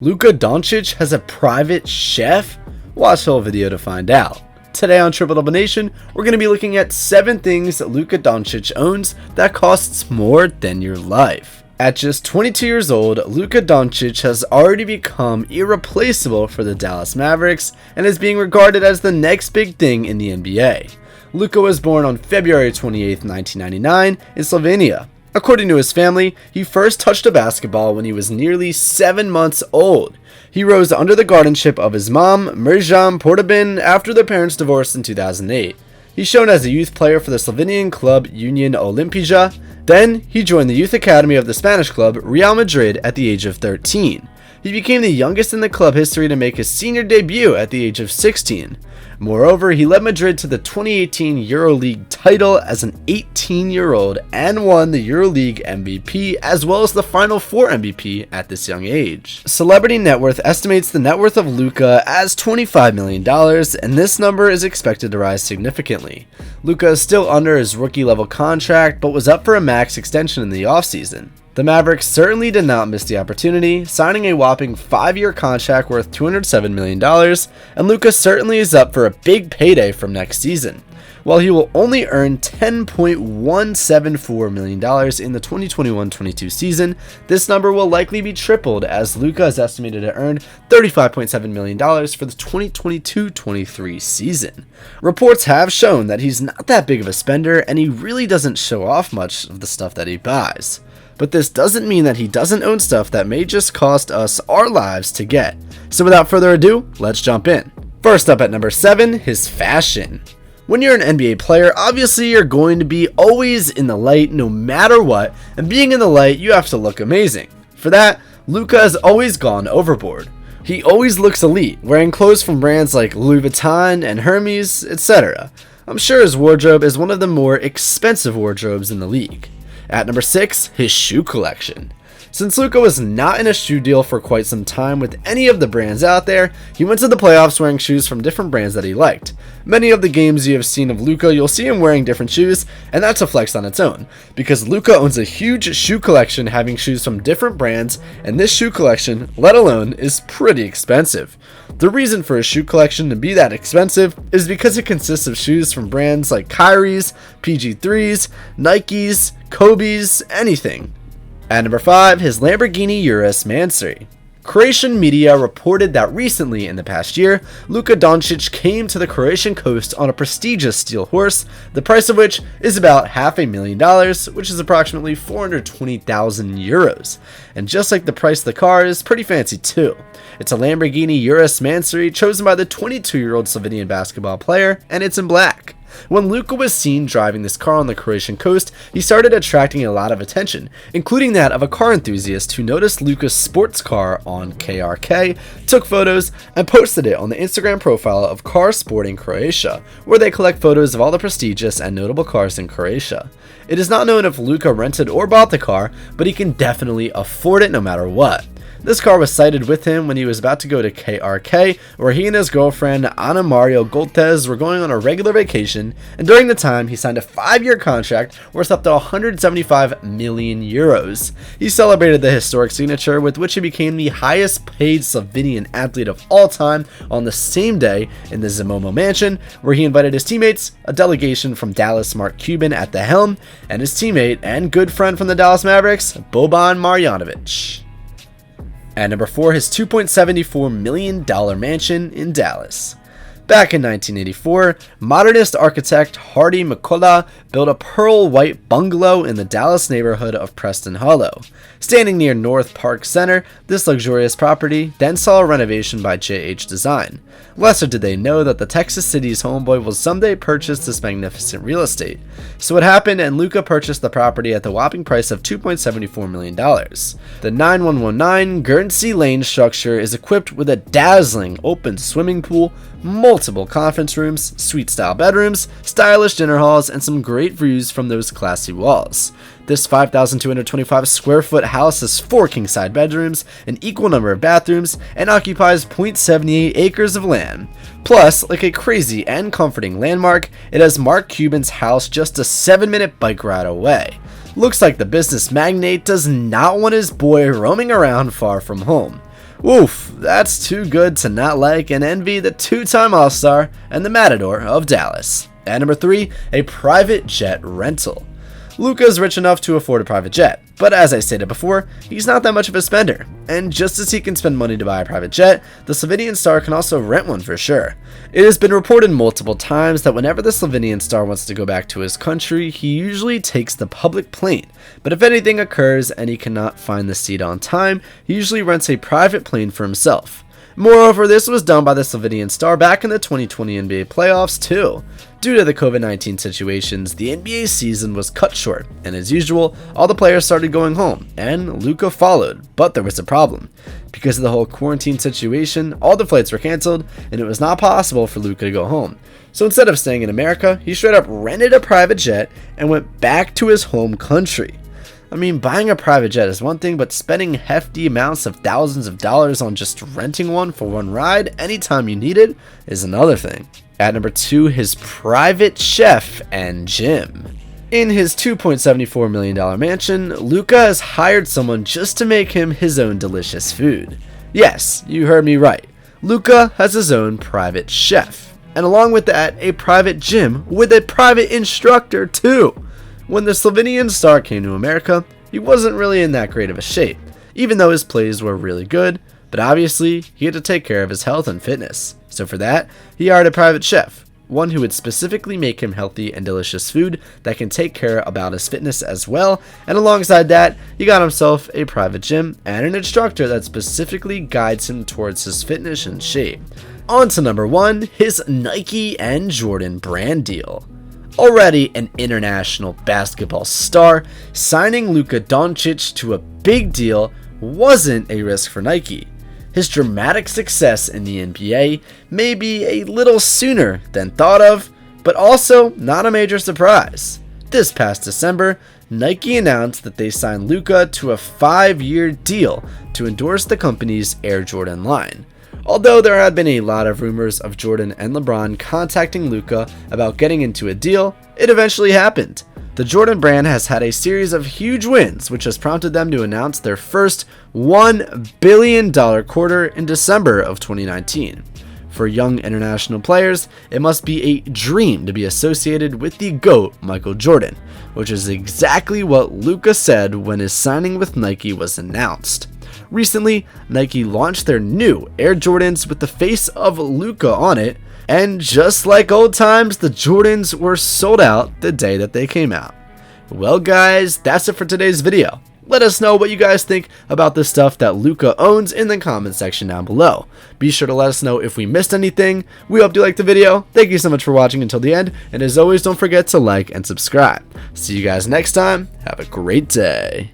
Luka Doncic has a private chef? Watch the whole video to find out. Today on Triple Double Nation, we're going to be looking at 7 things that Luka Doncic owns that costs more than your life. At just 22 years old, Luka Doncic has already become irreplaceable for the Dallas Mavericks and is being regarded as the next big thing in the NBA. Luka was born on February 28, 1999 in Slovenia. According to his family, he first touched a basketball when he was nearly 7 months old. He rose under the guardianship of his mom, Mirjam Portabin, after their parents divorced in 2008. He shone as a youth player for the Slovenian club Union Olimpija. Then, he joined the youth academy of the Spanish club Real Madrid at the age of 13. He became the youngest in the club history to make his senior debut at the age of 16. Moreover, he led Madrid to the 2018 EuroLeague title as an 18-year-old and won the EuroLeague MVP as well as the Final Four MVP at this young age. Celebrity Net Worth estimates the net worth of Luka as $25 million, and this number is expected to rise significantly. Luka is still under his rookie-level contract but was up for a max extension in the offseason. The Mavericks certainly did not miss the opportunity, signing a whopping 5-year contract worth $207 million, and Luka certainly is up for a big payday from next season. While he will only earn $10.174 million in the 2021-22 season, this number will likely be tripled as Luka is estimated to earn $35.7 million for the 2022-23 season. Reports have shown that he's not that big of a spender and he really doesn't show off much of the stuff that he buys. But this doesn't mean that he doesn't own stuff that may just cost us our lives to get. So without further ado, let's jump in. First up at number 7, his fashion. When you're an NBA player, obviously you're going to be always in the light no matter what, and being in the light, you have to look amazing. For that, Luka has always gone overboard. He always looks elite, wearing clothes from brands like Louis Vuitton and Hermes, etc. I'm sure his wardrobe is one of the more expensive wardrobes in the league. At number 6, his shoe collection. Since Luka was not in a shoe deal for quite some time with any of the brands out there, he went to the playoffs wearing shoes from different brands that he liked. Many of the games you have seen of Luka, you'll see him wearing different shoes, and that's a flex on its own, because Luka owns a huge shoe collection having shoes from different brands, and this shoe collection, let alone, is pretty expensive. The reason for his shoe collection to be that expensive is because it consists of shoes from brands like Kyrie's, PG3's, Nike's, Kobe's, anything. At number 5, his Lamborghini Urus Mansory. Croatian media reported that recently in the past year, Luka Doncic came to the Croatian coast on a prestigious steel horse, the price of which is about $500,000, which is approximately 420,000 euros. And just like the price of the car is pretty fancy too. It's a Lamborghini Urus Mansory chosen by the 22-year-old Slovenian basketball player, and it's in black. When Luka was seen driving this car on the Croatian coast, he started attracting a lot of attention, including that of a car enthusiast who noticed Luka's sports car on KRK, took photos, and posted it on the Instagram profile of Car Sporting Croatia, where they collect photos of all the prestigious and notable cars in Croatia. It is not known if Luka rented or bought the car, but he can definitely afford it no matter what. This car was sighted with him when he was about to go to KRK, where he and his girlfriend Ana Mario Goltez were going on a regular vacation, and during the time he signed a 5-year contract worth up to 175 million euros. He celebrated the historic signature with which he became the highest paid Slovenian athlete of all time on the same day in the Zemomo mansion, where he invited his teammates, a delegation from Dallas Mark Cuban at the helm, and his teammate and good friend from the Dallas Mavericks, Boban Marjanovic. At number 4, his $2.74 million mansion in Dallas. Back in 1984, modernist architect Hardy Mikola built a pearl white bungalow in the Dallas neighborhood of Preston Hollow. Standing near North Park Center, this luxurious property then saw a renovation by JH Design. Lesser did they know that the Texas City's homeboy will someday purchase this magnificent real estate. So it happened, and Luka purchased the property at the whopping price of $2.74 million. The 9119 Guernsey Lane structure is equipped with a dazzling open swimming pool, multiple conference rooms, suite-style bedrooms, stylish dinner halls, and some great views from those classy walls. This 5,225 square foot house has 4 king-side bedrooms, an equal number of bathrooms, and occupies 0.78 acres of land. Plus, like a crazy and comforting landmark, it has Mark Cuban's house just a 7-minute bike ride away. Looks like the business magnate does not want his boy roaming around far from home. Woof, that's too good to not like and envy the two-time All-Star and the Matador of Dallas. At number 3, a private jet rental. Luka is rich enough to afford a private jet, but as I stated before, he's not that much of a spender, and just as he can spend money to buy a private jet, the Slovenian star can also rent one for sure. It has been reported multiple times that whenever the Slovenian star wants to go back to his country, he usually takes the public plane, but if anything occurs and he cannot find the seat on time, he usually rents a private plane for himself. Moreover, this was done by the Slovenian star back in the 2020 NBA playoffs too. Due to the COVID-19 situations, the NBA season was cut short, and as usual, all the players started going home, and Luka followed, but there was a problem. Because of the whole quarantine situation, all the flights were cancelled, and it was not possible for Luka to go home. So instead of staying in America, he straight up rented a private jet and went back to his home country. I mean, buying a private jet is one thing, but spending hefty amounts of thousands of dollars on just renting one for one ride anytime you need it is another thing. At number 2, his private chef and gym. In his $2.74 million mansion, Luka has hired someone just to make him his own delicious food. Yes, you heard me right. Luka has his own private chef, and along with that, a private gym with a private instructor too. When the Slovenian star came to America, he wasn't really in that great of a shape, even though his plays were really good, but obviously he had to take care of his health and fitness. So for that, he hired a private chef, one who would specifically make him healthy and delicious food that can take care about his fitness as well, and alongside that, he got himself a private gym and an instructor that specifically guides him towards his fitness and shape. On to number 1, his Nike and Jordan brand deal. Already an international basketball star, signing Luka Doncic to a big deal wasn't a risk for Nike. His dramatic success in the NBA may be a little sooner than thought of, but also not a major surprise. This past December, Nike announced that they signed Luka to a 5-year deal to endorse the company's Air Jordan line. Although there had been a lot of rumors of Jordan and LeBron contacting Luka about getting into a deal, it eventually happened. The Jordan brand has had a series of huge wins, which has prompted them to announce their first $1 billion quarter in December of 2019. For young international players, it must be a dream to be associated with the GOAT Michael Jordan, which is exactly what Luka said when his signing with Nike was announced. Recently, Nike launched their new Air Jordans with the face of Luka on it, and just like old times, the Jordans were sold out the day that they came out. Well guys, that's it for today's video. Let us know what you guys think about the stuff that Luka owns in the comment section down below. Be sure to let us know if we missed anything. We hope you liked the video. Thank you so much for watching until the end, and as always, don't forget to like and subscribe. See you guys next time. Have a great day.